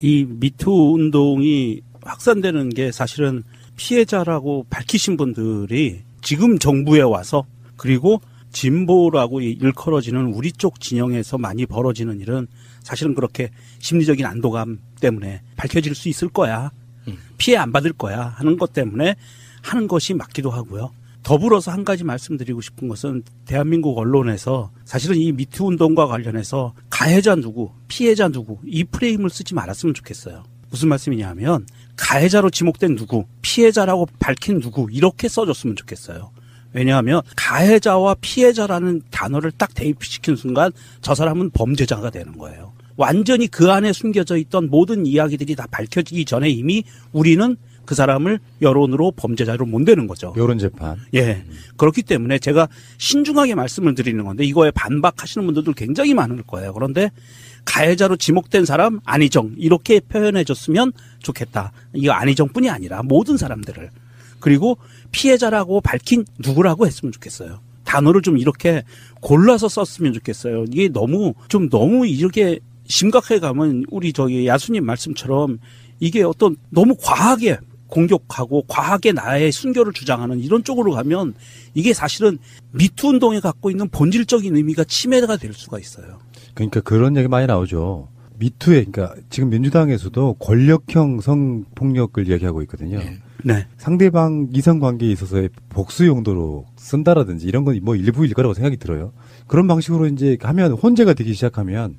이 미투 운동이 확산되는 게 사실은 피해자라고 밝히신 분들이 지금 정부에 와서 그리고 진보라고 일컬어지는 우리 쪽 진영에서 많이 벌어지는 일은 사실은 그렇게 심리적인 안도감 때문에 밝혀질 수 있을 거야. 피해 안 받을 거야 하는 것 때문에 하는 것이 맞기도 하고요. 더불어서 한 가지 말씀드리고 싶은 것은 대한민국 언론에서 사실은 이 미투 운동과 관련해서 가해자 누구, 피해자 누구 이 프레임을 쓰지 말았으면 좋겠어요. 무슨 말씀이냐 하면 가해자로 지목된 누구, 피해자라고 밝힌 누구 이렇게 써줬으면 좋겠어요. 왜냐하면 가해자와 피해자라는 단어를 딱 대입시킨 순간 저 사람은 범죄자가 되는 거예요. 완전히 그 안에 숨겨져 있던 모든 이야기들이 다 밝혀지기 전에 이미 우리는 그 사람을 여론으로 범죄자로 몬대는 거죠. 여론 재판. 예. 그렇기 때문에 제가 신중하게 말씀을 드리는 건데 이거에 반박하시는 분들도 굉장히 많을 거예요. 그런데 가해자로 지목된 사람 안희정 이렇게 표현해 줬으면 좋겠다. 이거 안희정뿐이 아니라 모든 사람들을. 그리고 피해자라고 밝힌 누구라고 했으면 좋겠어요. 단어를 좀 이렇게 골라서 썼으면 좋겠어요. 이게 너무 이렇게 심각하게 가면 우리 저기 야수님 말씀처럼 이게 어떤 너무 과하게 공격하고 과하게 나의 순결을 주장하는 이런 쪽으로 가면 이게 사실은 미투 운동에 갖고 있는 본질적인 의미가 침해가 될 수가 있어요. 그러니까 그런 얘기 많이 나오죠. 미투에 그러니까 지금 민주당에서도 권력형 성폭력을 얘기하고 있거든요. 네. 상대방 이성관계에 있어서의 복수 용도로 쓴다라든지 이런 건 뭐 일부일 거라고 생각이 들어요. 그런 방식으로 이제 하면 혼재가 되기 시작하면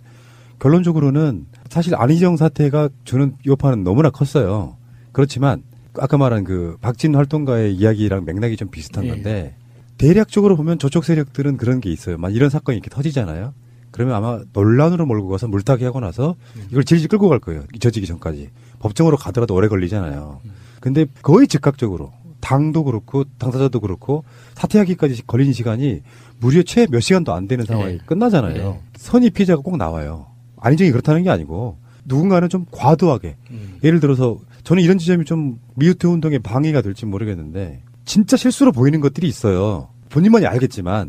결론적으로는 사실 안희정 사태가 주는 여파는 너무나 컸어요. 그렇지만 아까 말한 그 박진 활동가의 이야기랑 맥락이 좀 비슷한 건데 대략적으로 보면 저쪽 세력들은 그런 게 있어요. 막 이런 사건이 이렇게 터지잖아요. 그러면 아마 논란으로 몰고 가서 물타기 하고 나서 이걸 질질 끌고 갈 거예요. 잊혀지기 전까지. 법정으로 가더라도 오래 걸리잖아요. 근데 거의 즉각적으로 당도 그렇고 당사자도 그렇고 사퇴하기까지 걸리는 시간이 무려 채 몇 시간도 안 되는 상황이 끝나잖아요. 선의 피해자가 꼭 나와요. 안희정이 그렇다는 게 아니고 누군가는 좀 과도하게 예를 들어서 저는 이런 지점이 좀 미투 운동에 방해가 될지 모르겠는데 진짜 실수로 보이는 것들이 있어요. 본인만이 알겠지만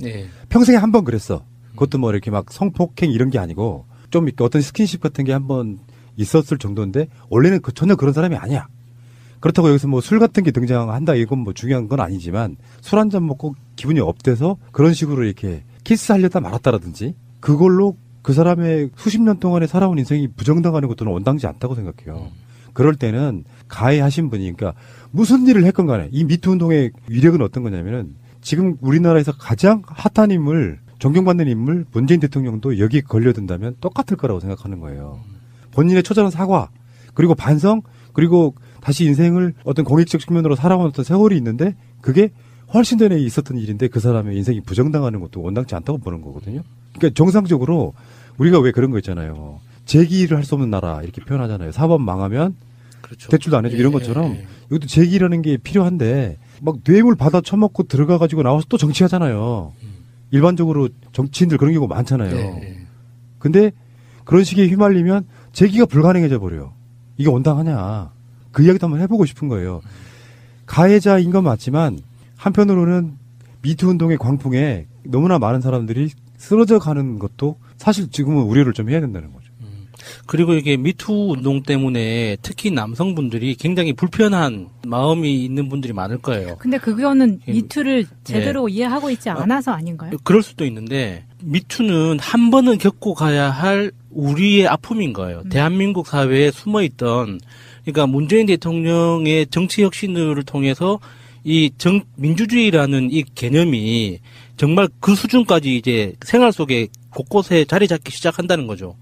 평생에 한 번 그랬어. 그것도 뭐 이렇게 막 성폭행 이런 게 아니고 좀 이렇게 어떤 스킨십 같은 게 한 번 있었을 정도인데 원래는 전혀 그런 사람이 아니야. 그렇다고 여기서 뭐 술 같은 게 등장한다 이건 뭐 중요한 건 아니지만 술 한 잔 먹고 기분이 업돼서 그런 식으로 이렇게 키스하려다 말았다라든지 그걸로 그 사람의 수십 년 동안에 살아온 인생이 부정당하는 것도는 온당치 않다고 생각해요. 그럴 때는 가해하신 분이 그러니까 무슨 일을 했건 간에 이 미투 운동의 위력은 어떤 거냐면은 지금 우리나라에서 가장 핫한 인물 존경받는 인물 문재인 대통령도 여기에 걸려든다면 똑같을 거라고 생각하는 거예요. 본인의 처절한 사과 그리고 반성 그리고 다시 인생을 어떤 공익적 측면으로 살아온 어떤 세월이 있는데 그게 훨씬 전에 있었던 일인데 그 사람의 인생이 부정당하는 것도 온당치 않다고 보는 거거든요. 그러니까 정상적으로 우리가 왜 그런 거 있잖아요. 재기를 할 수 없는 나라 이렇게 표현하잖아요. 사법 망하면 그렇죠. 대출도 안 해주고 이런 것처럼 이것도 재기라는 게 필요한데 막 뇌물 받아 처먹고 들어가가지고 나와서 또 정치하잖아요. 일반적으로 정치인들 그런 경우 많잖아요. 근데 그런 식에 휘말리면 재기가 불가능해져 버려요. 이게 온당하냐. 그 이야기도 한번 해보고 싶은 거예요. 가해자인 건 맞지만 한편으로는 미투 운동의 광풍에 너무나 많은 사람들이 쓰러져 가는 것도 사실 지금은 우려를 좀 해야 된다는 거죠. 그리고 이게 미투 운동 때문에 특히 남성분들이 굉장히 불편한 마음이 있는 분들이 많을 거예요. 근데 그거는 미투를 제대로 이해하고 있지 않아서 아닌가요? 그럴 수도 있는데 미투는 한 번은 겪고 가야 할 우리의 아픔인 거예요. 대한민국 사회에 숨어있던 그러니까 문재인 대통령의 정치 혁신을 통해서 이 민주주의라는 이 개념이 정말 그 수준까지 이제 생활 속에 곳곳에 자리 잡기 시작한다는 거죠.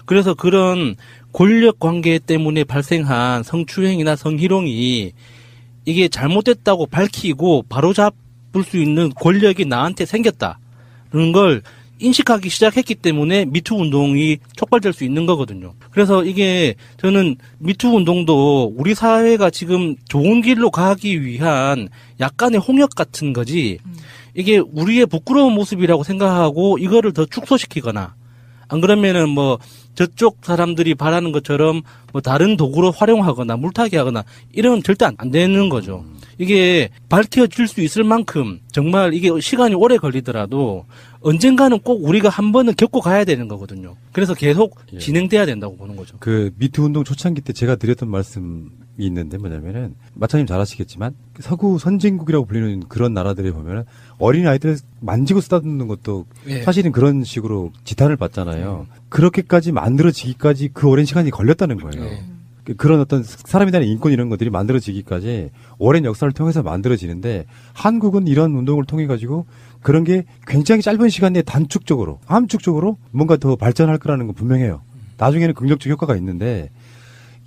그래서 그런 권력 관계 때문에 발생한 성추행이나 성희롱이 이게 잘못됐다고 밝히고 바로잡을 수 있는 권력이 나한테 생겼다는 걸 인식하기 시작했기 때문에 미투 운동이 촉발될 수 있는 거거든요. 그래서 이게 저는 미투 운동도 우리 사회가 지금 좋은 길로 가기 위한 약간의 홍역 같은 거지 이게 우리의 부끄러운 모습이라고 생각하고 이거를 더 축소시키거나 안 그러면은 뭐 저쪽 사람들이 바라는 것처럼 뭐 다른 도구로 활용하거나 물타기 하거나 이런 절대 안 되는 거죠. 이게 밝혀질 수 있을 만큼 정말 이게 시간이 오래 걸리더라도 언젠가는 꼭 우리가 한 번은 겪고 가야 되는 거거든요. 그래서 계속 진행돼야 된다고 보는 거죠. 그 미투 운동 초창기 때 제가 드렸던 말씀이 있는데 뭐냐면은 마차님 잘 아시겠지만 서구 선진국이라고 불리는 그런 나라들에 보면은 어린 아이들 만지고 쓰다듬는 것도 사실은 그런 식으로 지탄을 받잖아요. 그렇게까지 만들어지기까지 그 오랜 시간이 걸렸다는 거예요. 그런 어떤 사람에 대한 인권 이런 것들이 만들어지기까지 오랜 역사를 통해서 만들어지는데 한국은 이런 운동을 통해 가지고 그런 게 굉장히 짧은 시간 내에 단축적으로 함축적으로 뭔가 더 발전할 거라는 건 분명해요. 나중에는 긍정적 효과가 있는데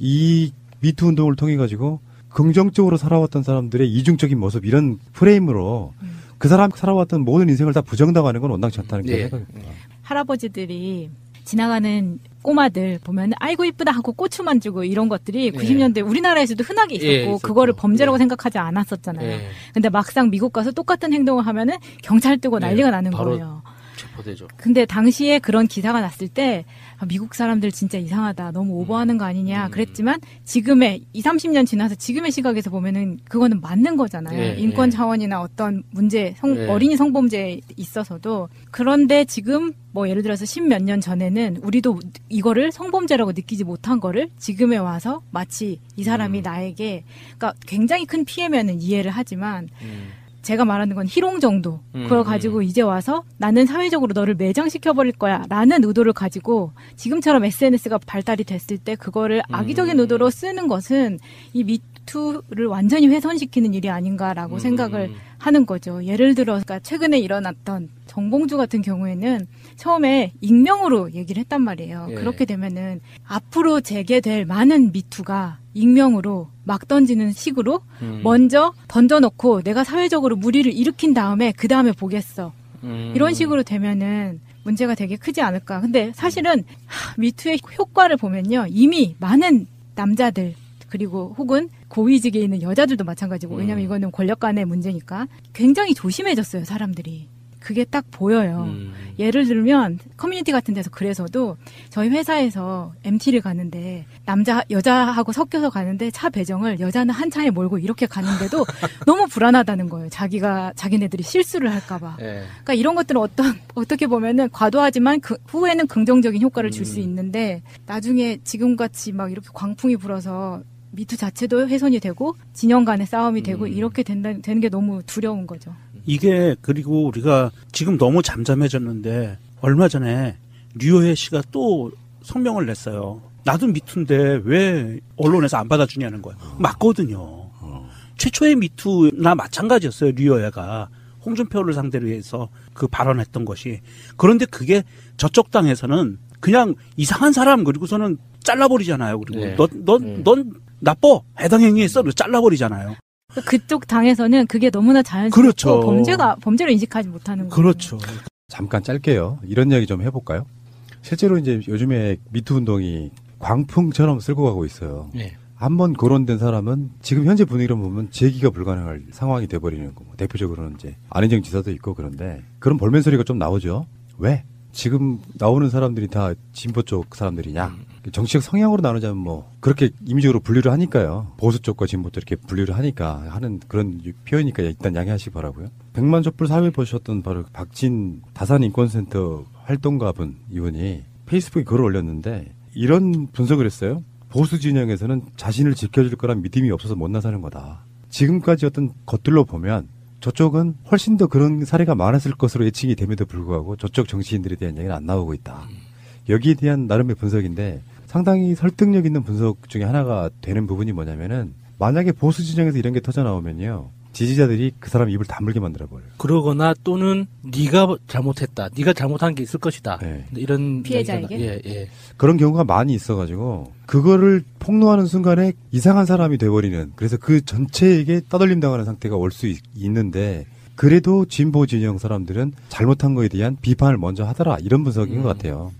이 미투 운동을 통해 가지고 긍정적으로 살아왔던 사람들의 이중적인 모습 이런 프레임으로 그 사람 살아왔던 모든 인생을 다 부정당하는 건 원당치 않다는 게 생각입니다. 할아버지들이 지나가는 꼬마들 보면 아이고 이쁘다 하고 고추만 주고 이런 것들이 90년대 우리나라에서도 흔하게 있었고 그거를 범죄라고 생각하지 않았었잖아요. 근데 막상 미국 가서 똑같은 행동을 하면은 경찰 뜨고 난리가 나는 거예요. 체포되죠. 근데 당시에 그런 기사가 났을 때 미국 사람들 진짜 이상하다. 너무 오버하는 거 아니냐. 그랬지만 지금의 20, 30년 지나서 지금의 시각에서 보면은 그거는 맞는 거잖아요. 인권 차원이나 어떤 문제, 어린이 성범죄에 있어서도. 그런데 지금 뭐 예를 들어서 10몇 년 전에는 우리도 이거를 성범죄라고 느끼지 못한 거를 지금에 와서 마치 이 사람이 나에게 그러니까 굉장히 큰 피해면은 이해를 하지만 제가 말하는 건 희롱 정도. 그걸 가지고 이제 와서 나는 사회적으로 너를 매장시켜버릴 거야. 라는 의도를 가지고 지금처럼 SNS가 발달이 됐을 때 그거를 악의적인 의도로 쓰는 것은 이 미투를 완전히 훼손시키는 일이 아닌가라고 생각을 하는 거죠. 예를 들어 그러니까 최근에 일어났던 정봉주 같은 경우에는 처음에 익명으로 얘기를 했단 말이에요. 그렇게 되면은 앞으로 재개될 많은 미투가 익명으로 막 던지는 식으로 먼저 던져놓고 내가 사회적으로 무리를 일으킨 다음에 그 다음에 보겠어. 이런 식으로 되면은 문제가 되게 크지 않을까. 근데 사실은 미투의 효과를 보면요. 이미 많은 남자들 그리고 혹은 고위직에 있는 여자들도 마찬가지고 왜냐하면 이거는 권력 간의 문제니까 굉장히 조심해졌어요. 사람들이. 그게 딱 보여요. 예를 들면 커뮤니티 같은 데서 그래서도 저희 회사에서 MT를 가는데 여자하고 섞여서 가는데 차 배정을 여자는 한 차에 몰고 이렇게 가는데도 너무 불안하다는 거예요. 자기네들이 실수를 할까 봐. 그러니까 이런 것들은 어떻게 보면은 과도하지만 그 후에는 긍정적인 효과를 줄 수 있는데 나중에 지금같이 막 이렇게 광풍이 불어서 미투 자체도 훼손이 되고 진영 간의 싸움이 되고 이렇게 되는 게 너무 두려운 거죠. 이게 그리고 우리가 지금 너무 잠잠해졌는데 얼마 전에 류호혜 씨가 또 성명을 냈어요. 나도 미투인데 왜 언론에서 안 받아주냐는 거예요. 맞거든요. 최초의 미투나 마찬가지였어요. 류호혜가 홍준표를 상대로 해서 그 발언했던 것이. 그런데 그게 저쪽 당에서는 그냥 이상한 사람 그리고서는 잘라버리잖아요. 그리고 넌 나빠 해당 행위했어 잘라버리잖아요. 그쪽 당에서는 그게 너무나 자연스럽고 그렇죠. 범죄로 인식하지 못하는 거예요. 그렇죠. 잠깐 짧게요. 이런 이야기 좀 해볼까요? 실제로 이제 요즘에 미투 운동이 광풍처럼 쓸고 가고 있어요. 한번 거론된 사람은 지금 현재 분위기로 보면 재기가 불가능할 상황이 돼버리는 거고 대표적으로는 이제 안희정 지사도 있고 그런데 그런 볼멘 소리가 좀 나오죠. 왜? 지금 나오는 사람들이 다 진보 쪽 사람들이냐? 정치적 성향으로 나누자면 뭐 그렇게 임의적으로 분류를 하니까요. 보수 쪽과 진보 쪽 이렇게 분류를 하니까 하는 그런 표현이니까 일단 양해하시기 바라고요. 100만 촛불 사회 보셨던 바로 박진 다산인권센터 활동가분 이분이 페이스북에 글을 올렸는데 이런 분석을 했어요. 보수 진영에서는 자신을 지켜줄 거란 믿음이 없어서 못 나서는 거다. 지금까지 어떤 것들로 보면 저쪽은 훨씬 더 그런 사례가 많았을 것으로 예측이 됨에도 불구하고 저쪽 정치인들에 대한 얘기는 안 나오고 있다. 여기에 대한 나름의 분석인데 상당히 설득력 있는 분석 중에 하나가 되는 부분이 뭐냐면은 만약에 보수 진영에서 이런 게 터져 나오면요. 지지자들이 그 사람 입을 다물게 만들어버려요. 그러거나 또는 네가 잘못했다. 네가 잘못한 게 있을 것이다. 이런 피해자에게? 그런 경우가 많이 있어가지고 그거를 폭로하는 순간에 이상한 사람이 돼버리는 그래서 그 전체에게 따돌림 당하는 상태가 올 수 있는데 그래도 진보 진영 사람들은 잘못한 거에 대한 비판을 먼저 하더라. 이런 분석인 것 같아요.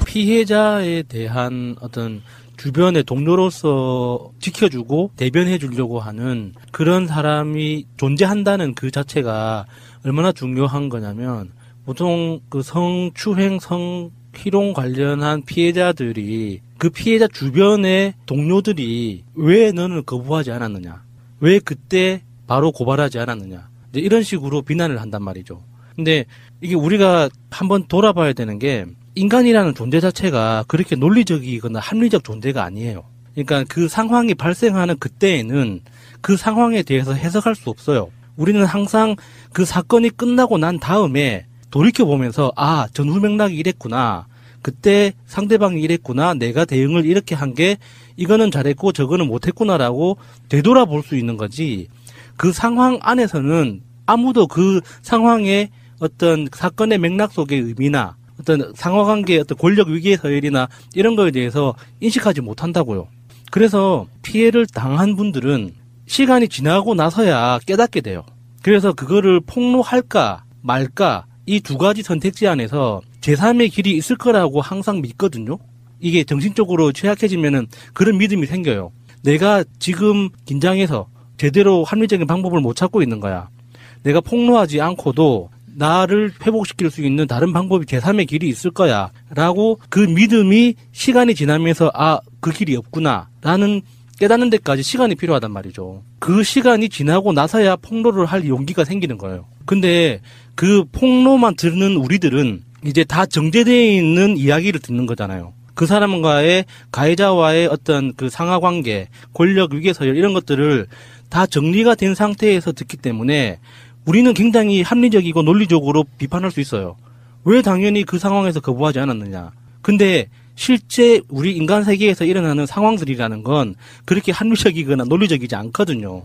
피해자에 대한 어떤 주변의 동료로서 지켜주고 대변해 주려고 하는 그런 사람이 존재한다는 그 자체가 얼마나 중요한 거냐면 보통 그 성추행, 성희롱 희롱 관련한 피해자들이 그 피해자 주변의 동료들이 왜 너는 거부하지 않았느냐? 왜 그때 바로 고발하지 않았느냐? 이제 이런 식으로 비난을 한단 말이죠. 근데 이게 우리가 한번 돌아봐야 되는 게 인간이라는 존재 자체가 그렇게 논리적이거나 합리적 존재가 아니에요. 그러니까 그 상황이 발생하는 그때에는 그 상황에 대해서 해석할 수 없어요. 우리는 항상 그 사건이 끝나고 난 다음에 돌이켜보면서 아, 전후 맥락이 이랬구나. 그때 상대방이 이랬구나. 내가 대응을 이렇게 한 게 이거는 잘했고 저거는 못했구나라고 되돌아볼 수 있는 거지. 그 상황 안에서는 아무도 그 상황의 어떤 사건의 맥락 속의 의미나 어떤 상호관계의 어떤 권력 위기의 서열이나 이런 거에 대해서 인식하지 못한다고요. 그래서 피해를 당한 분들은 시간이 지나고 나서야 깨닫게 돼요. 그래서 그거를 폭로할까 말까 이 두 가지 선택지 안에서 제3의 길이 있을 거라고 항상 믿거든요. 이게 정신적으로 취약해지면은 그런 믿음이 생겨요. 내가 지금 긴장해서 제대로 합리적인 방법을 못 찾고 있는 거야. 내가 폭로하지 않고도 나를 회복시킬 수 있는 다른 방법이 제3의 길이 있을 거야. 라고 그 믿음이 시간이 지나면서 아, 그 길이 없구나. 라는 깨닫는 데까지 시간이 필요하단 말이죠. 그 시간이 지나고 나서야 폭로를 할 용기가 생기는 거예요. 근데 그 폭로만 듣는 우리들은 이제 다 정제되어 있는 이야기를 듣는 거잖아요. 그 사람과의 가해자와의 어떤 그 상하관계, 권력 위계 서열 이런 것들을 다 정리가 된 상태에서 듣기 때문에 우리는 굉장히 합리적이고 논리적으로 비판할 수 있어요. 왜 당연히 그 상황에서 거부하지 않았느냐. 근데 실제 우리 인간 세계에서 일어나는 상황들이라는 건 그렇게 합리적이거나 논리적이지 않거든요.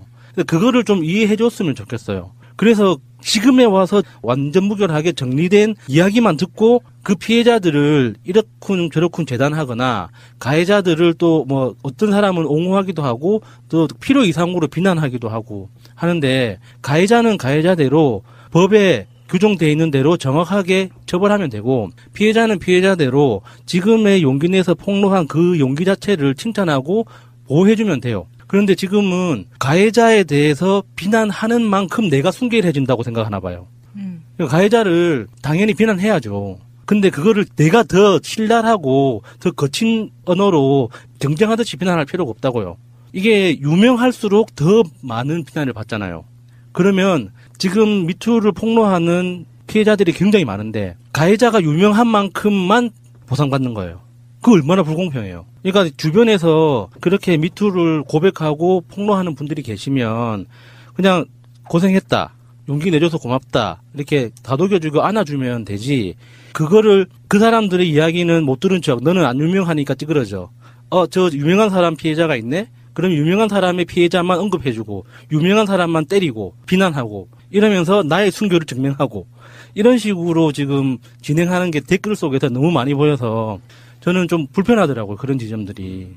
그거를 좀 이해해 줬으면 좋겠어요. 그래서 지금에 와서 완전 무결하게 정리된 이야기만 듣고 그 피해자들을 이렇군 저렇군 재단하거나 가해자들을 또 뭐 어떤 사람은 옹호하기도 하고 또 필요 이상으로 비난하기도 하고 하는데 가해자는 가해자대로 법에 규정되어 있는 대로 정확하게 처벌하면 되고 피해자는 피해자대로 지금의 용기 내서 폭로한 그 용기 자체를 칭찬하고 보호해주면 돼요. 그런데 지금은 가해자에 대해서 비난하는 만큼 내가 순결해진다고 생각하나 봐요. 가해자를 당연히 비난해야죠. 근데 그거를 내가 더 신랄하고 더 거친 언어로 경쟁하듯이 비난할 필요가 없다고요. 이게 유명할수록 더 많은 비난을 받잖아요. 그러면 지금 미투를 폭로하는 피해자들이 굉장히 많은데 가해자가 유명한 만큼만 보상받는 거예요. 그거 얼마나 불공평해요. 그러니까 주변에서 그렇게 미투를 고백하고 폭로하는 분들이 계시면 그냥 고생했다. 용기 내줘서 고맙다. 이렇게 다독여주고 안아주면 되지. 그거를 그 사람들의 이야기는 못 들은 척 너는 안 유명하니까 찌그러져. 저 유명한 사람 피해자가 있네? 그럼 유명한 사람의 피해자만 언급해주고 유명한 사람만 때리고 비난하고 이러면서 나의 순교를 증명하고 이런 식으로 지금 진행하는 게 댓글 속에서 너무 많이 보여서 저는 좀 불편하더라고요. 그런 지점들이.